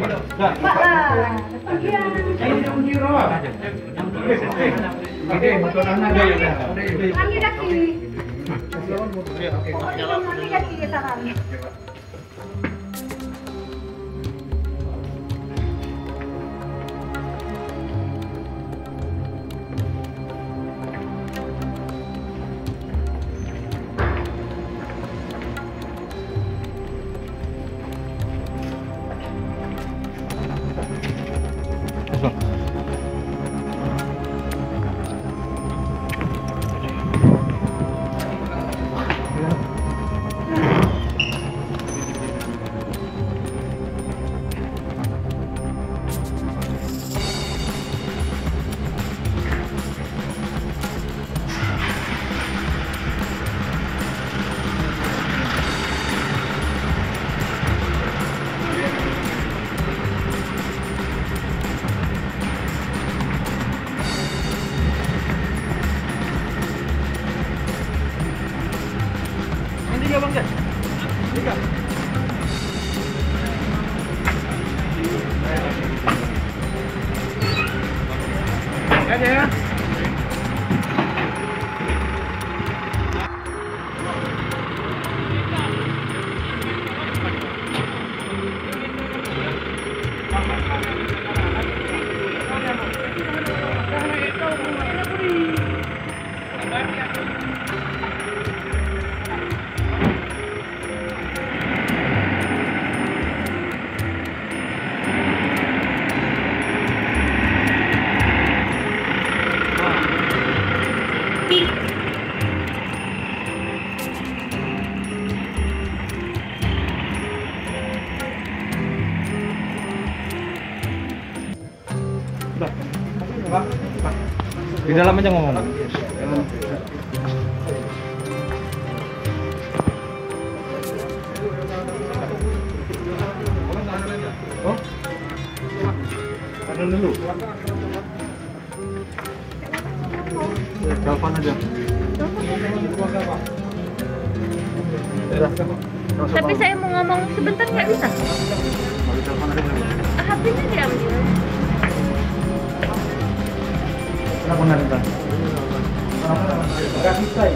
Pak lah. Oke, motoran aja ya. Lagi daki. Lagi daki saran. Tiga bang, tiga. Ada ya. Di dalam aja ngomong. Oh, ada dulu. Telepon aja. Tapi saya mau ngomong sebentar nggak bisa? Telepon aja dulu. HP-nya diambil. Kenapa nggak ada? Nggak bisa ya.